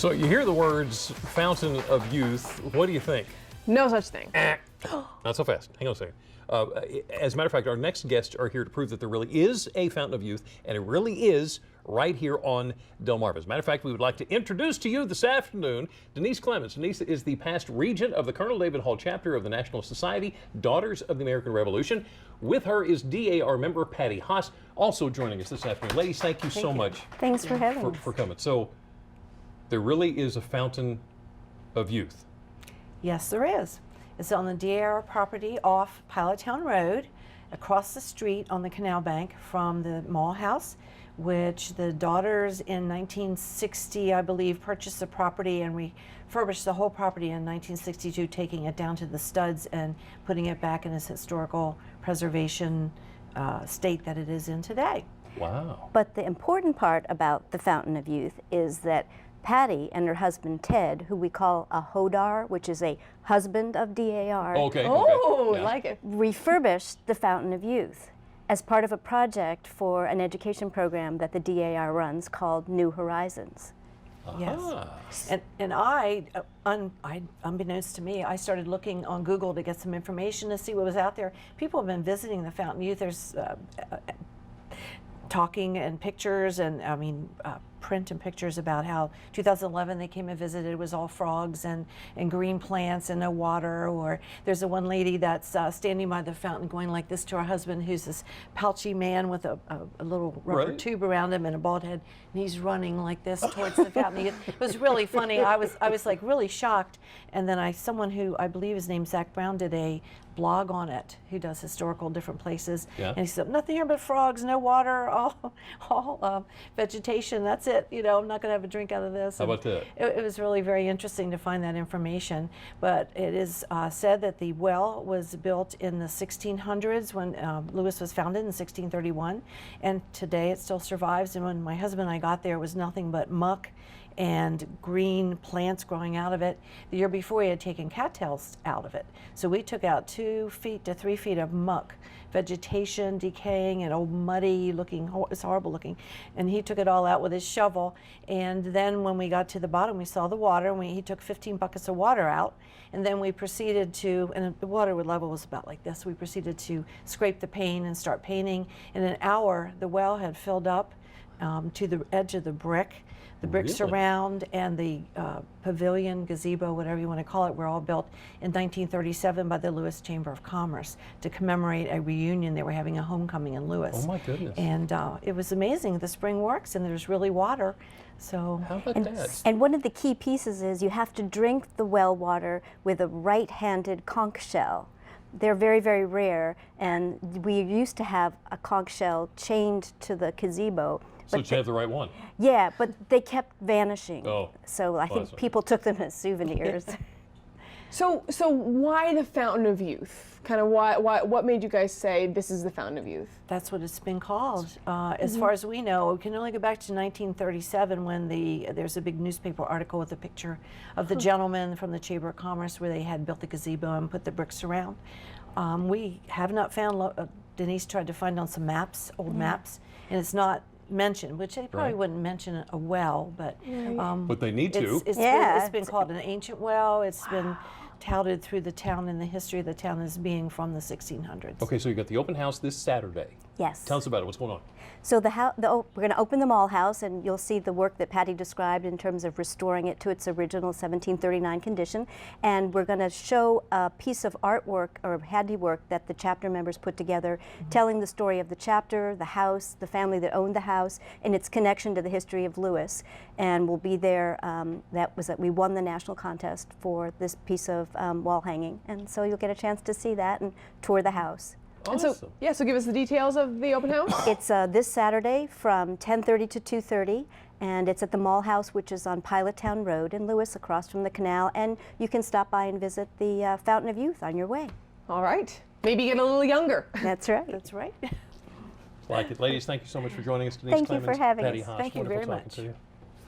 So you hear the words fountain of youth. What do you think? No such thing. Not so fast. Hang on a second. As a matter of fact, our next guests are here to prove that there really is a fountain of youth, and it really is right here on Delmarva. As a matter of fact, we would like to introduce to you this afternoon Denise Clements. Denise is the past regent of the Colonel David Hall chapter of the National Society, Daughters of the American Revolution. With her is DAR member Patty Haas, also joining us this afternoon. Ladies, thank you so much. Thanks for having us. For coming. So, there really is a fountain of youth. Yes, there is. It's on the DAR property off Pilottown Road, across the street on the canal bank from the mall house, which the daughters in 1960, I believe, purchased the property and refurbished the whole property in 1962, taking it down to the studs and putting it back in its historical preservation state that it is in today. Wow. But the important part about the Fountain of Youth is that Patty and her husband Ted, who we call a Hodar, which is a husband of DAR, Okay. Oh, Yeah. like it. refurbished the Fountain of Youth as part of a project for an education program that the DAR runs called New Horizons. Yes. And I, unbeknownst to me, I started looking on Google to get some information to see what was out there. People have been visiting the Fountain of Youth. There's talking and pictures and print and pictures about how 2011 they came and visited. It was all frogs and green plants and no water. Or there's a one lady that's standing by the fountain going like this to her husband, who's this pouchy man with a little rubber tube around him and a bald head, and he's running like this towards the fountain. It was really funny. I was like really shocked. And then someone who I believe his name's Zach Brown did a blog on it, who does historical different places. Yeah. And he said, nothing here but frogs, no water, all vegetation, that's it. You know, I'm not going to have a drink out of this. How about that? It was really very interesting to find that information. But it is said that the well was built in the 1600s when Lewes was founded in 1631. And today it still survives. And when my husband and I got there, it was nothing but muck and green plants growing out of it. The year before, we had taken cattails out of it. So we took out 2 feet to 3 feet of muck, vegetation decaying and old muddy looking, it's horrible looking. And he took it all out with his shovel. And then when we got to the bottom, we saw the water, and he took 15 buckets of water out. And then we proceeded to, and the water level was about like this, we proceeded to scrape the paint and start painting. In an hour, the well had filled up to the edge of the brick. The bricks surround and the pavilion, gazebo, whatever you want to call it, were all built in 1937 by the Lewes Chamber of Commerce to commemorate a reunion. They were having a homecoming in Lewes. Oh my goodness. And it was amazing. The spring works and there's really water. So how about that? And one of the key pieces is you have to drink the well water with a right-handed conch shell. They're very, very rare, and we used to have a conch shell chained to the gazebo. So you have the right one. Yeah, but they kept vanishing. Oh. So I think people took them as souvenirs. So why the Fountain of Youth? Kind of what made you guys say this is the Fountain of Youth? That's what it's been called. As far as we know, we can only go back to 1937 when there's a big newspaper article with a picture of the gentleman from the Chamber of Commerce where they had built the gazebo and put the bricks around. We have not found, Denise tried to find on some maps, old maps, and it's not mentioned, which they probably wouldn't mention a well, but but they need to. It's been called an ancient well. It's been touted through the town and the history of the town as being from the 1600s. Okay, so you got the open house this Saturday. Yes. Tell us about it. What's going on? So we're going to open the mall house, and you'll see the work that Patty described in terms of restoring it to its original 1739 condition. And we're going to show a piece of artwork or handiwork that the chapter members put together, telling the story of the chapter, the house, the family that owned the house, and its connection to the history of Lewes. And we'll be there. We won the national contest for this piece of wall hanging, and so you'll get a chance to see that and tour the house. Awesome. And so give us the details of the open house. It's this Saturday from 10:30 to 2:30, and it's at the Mall House, which is on Pilottown Road in Lewes, across from the canal. And you can stop by and visit the Fountain of Youth on your way. All right. Maybe get a little younger. That's right. That's right. Like it. Ladies, thank you so much for joining us. Denise Thank you for Clements, having Patty us. Haas. Thank you Wonderful very talking much. to you.